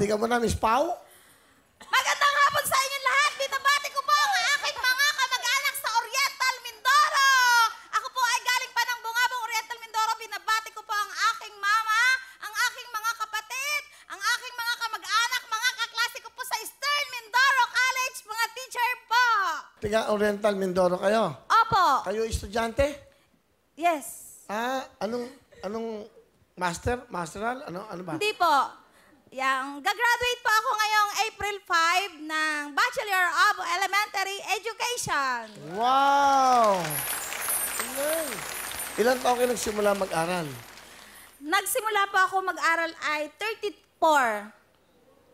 Tika mo na, Miss Pau? Magandang hapon sa inyo lahat. Binabati ko po ang aking mga kamag-anak sa Oriental Mindoro. Ako po ay galing pa ng Bungabong Oriental Mindoro. Binabati ko po ang aking mama, ang aking mga kapatid, ang aking mga kamag-anak, mga kaklase ko po sa Eastern Mindoro College, mga teacher po. Tika Oriental Mindoro kayo? Opo. Kayo estudyante? Yes. Ah, anong master? Masteral? Ano ba? Hindi po. Gagraduate po ako ngayong April 5 ng Bachelor of Elementary Education. Wow! Ilan taon kayo nagsimula mag-aral? Nagsimula po ako mag-aral ay 34.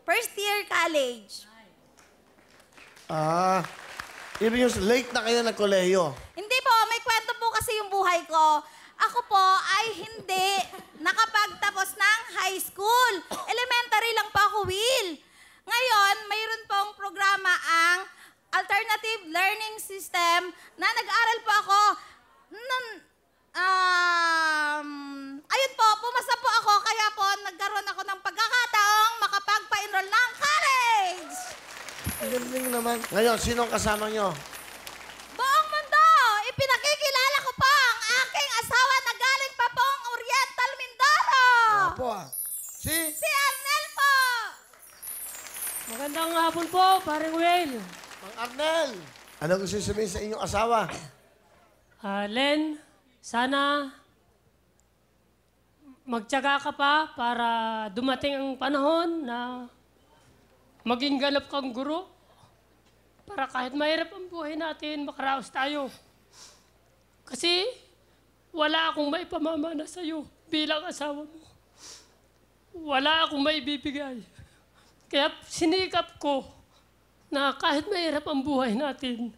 First year college. Ah, ibig yung late na kayo nagkolehiyo. Hindi po, may kwento po kasi yung buhay ko. Ako po ay hindi nakapagtapos ng high school. Elementary lang po ako, Will. Ngayon, mayroon pong programa ang Alternative Learning System na nag-aral po ako. Ayun po, pumasa po ako kaya po nagkaroon ako ng pagkakataong makapagpa-enroll ng college. Ang galing naman. Ngayon, sino ang kasama nyo? Buong mundo, ipinakikilala ko po ang aking asawa na galing pa pong Oriental Mindoro. Opo ah. Si Arnel po. Magandang hapon po, paring Will. Mang Arnel. Ano gusto sabihin sa inyong asawa? Len, sana magtiyaga ka pa para dumating ang panahon na maging ganap kang guro. Para kahit mahirap ang buhay natin, makaraos tayo. Kasi wala akong maipamamana sa'yo bilang asawa mo. Wala akong maibibigay. Kaya sinikap ko na kahit mahirap ang buhay natin,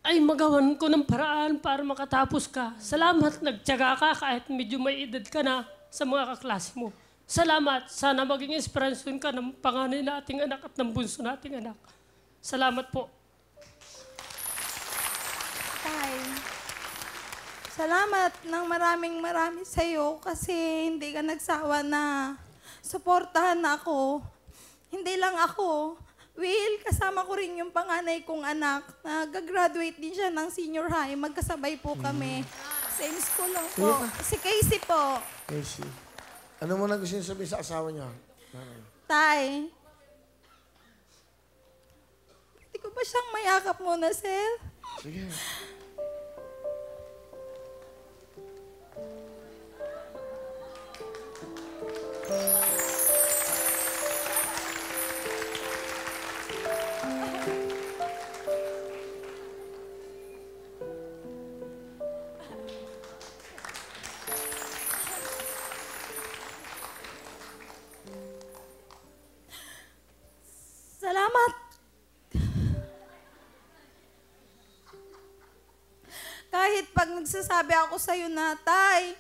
ay magawan ko ng paraan para makatapos ka. Salamat, nagtiyaga ka kahit medyo may edad ka na sa mga kaklase mo. Salamat. Sana maging inspirasyon ka ng panganay nating anak at ng bunso nating anak. Salamat po. Tay, salamat ng maraming sa'yo kasi hindi ka nagsawa na suportahan ako. Hindi lang ako. Will, kasama ko rin yung panganay kong anak na gagraduate din siya ng senior high. Magkasabay po kami. Same school lang po. Si Casey po. Casey. Ano mo na gusto niyo sabihin sa asawa niya? Tay, pwede ko ba siyang mayakap muna, sir? Sige. Salamat. Kahit pag nagsasabi ako sa'yo na, Tay,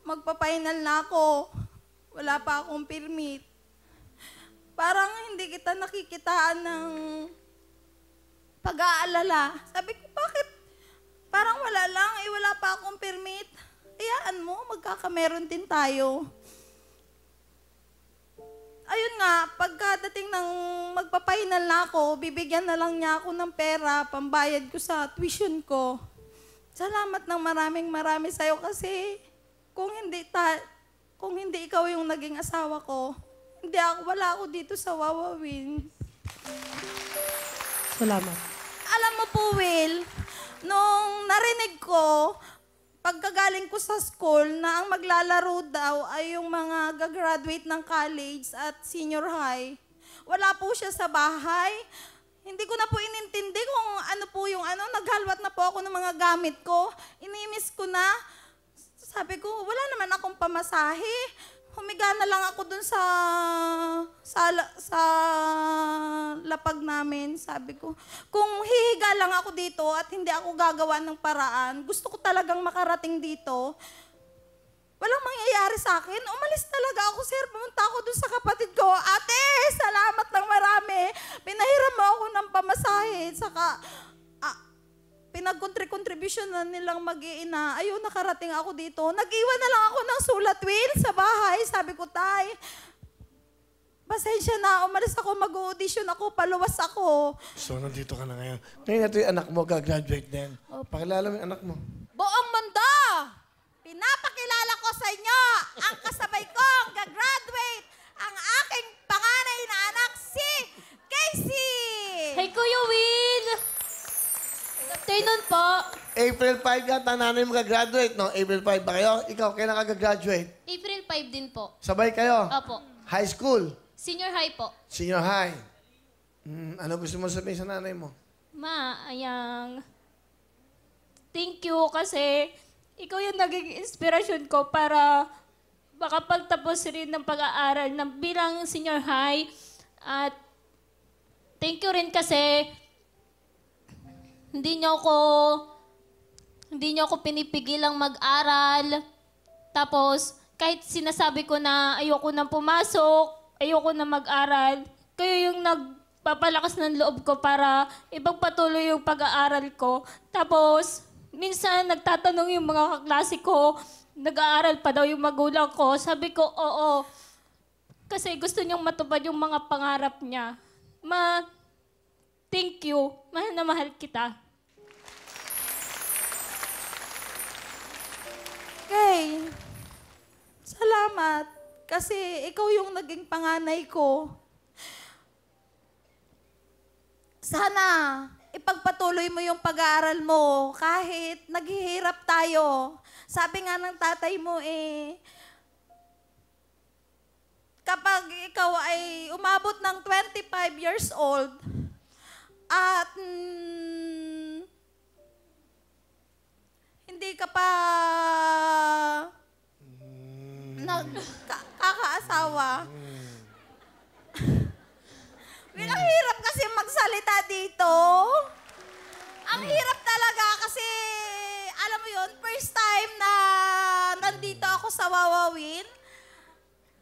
magpa-final na ako, wala pa akong permit. Parang hindi kita nakikitaan ng pag-aalala. Sabi ko, bakit? Parang wala lang, wala pa akong permit. Hayaan mo, magkakameron din tayo. Ayun nga, pagkadating ng magpa-final na ako, bibigyan na lang niya ako ng pera, pambayad ko sa tuition ko. Salamat ng maraming sa'yo kasi kung hindi ikaw yung naging asawa ko, wala ako dito sa Wawawin. Salamat. Alam mo po, Will, nung narinig ko, pagkagaling ko sa school na ang maglalaro daw ay yung mga gagraduate ng college at senior high. Wala po siya sa bahay. Hindi ko na po inintindi kung ano po yung naghalwat na po ako ng mga gamit ko. Inimis ko na. Sabi ko, wala naman akong pamasahe. Humiga na lang ako dun sa lapag namin. Sabi ko, kung hihiga lang ako dito at hindi ako gagawa ng paraan, gusto ko talagang makarating dito, walang mangyayari sa akin. Umalis talaga ako, sir. Pumunta ako dun sa kapatid ko. Ate, salamat ng marami. Pinahiram mo ako ng pamasahe. Saka, pinag-contribution na nilang mag-iina. Ayun, nakarating ako dito. Nag-iwan na lang ako ng sulat, Will, sa bahay. Sabi ko, Tay, pasensya na. Umalis ako, mag-audition ako, paluwas ako. So, nandito ka na ngayon. Ngayon ito yung anak mo, gagraduate din. Pakilala mo yung anak mo. Buong mundo, pinapakilala ko sa inyo ang kasabay kong gagraduate, ang aking panganay na anak, si Casey! Hey, Kuya Will! Good afternoon po. April 5 yata, nanay mo gagraduate, no? April 5 ba kayo? Ikaw, kailan ka gagraduate? April 5 din po. Sabay kayo? Opo. High school? Senior high po. Senior high? Ano gusto mo sabihin sa nanay mo? Ma, thank you kasi ikaw yung naging inspirasyon ko para makapagtapos rin ng pag-aaral ng bilang senior high. At thank you rin kasi hindi niyo ako pinipigilang mag-aral. Tapos, kahit sinasabi ko na ayoko nang pumasok, ayoko na mag-aral, kayo yung nagpapalakas ng loob ko para ipagpatuloy yung pag-aaral ko. Tapos, minsan nagtatanong yung mga kaklase ko, nag-aaral pa daw yung magulang ko. Sabi ko, oo. Kasi gusto niyang matupad yung mga pangarap niya. Ma, thank you. Mahal na mahal kita. Kay, salamat. Kasi ikaw yung naging panganay ko. Sana, ipagpatuloy mo yung pag-aaral mo kahit naghihirap tayo. Sabi nga ng tatay mo kapag ikaw ay umabot ng 25 years old at hindi ka pa kakaasawa. Well, ang hirap kasi magsalita dito. Ang hirap talaga kasi, alam mo yun, first time na nandito ako sa Wawawin.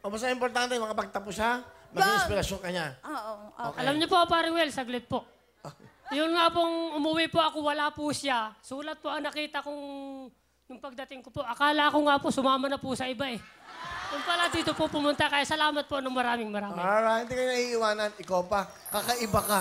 O, basta importante, makapagtapos siya, maging inspirasyon ka niya. Oo. Okay. Alam niyo po, Paring Will, saglit po. Yun nga pong umuwi po ako, wala po siya. Sulat po ang nakita kong nung pagdating ko po. Akala ko nga po, sumama na po sa iba eh. Yung pala dito po pumunta, kaya salamat po ng maraming. Alright, hindi kayo naiiwanan. Ikaw pa, kakaiba ka.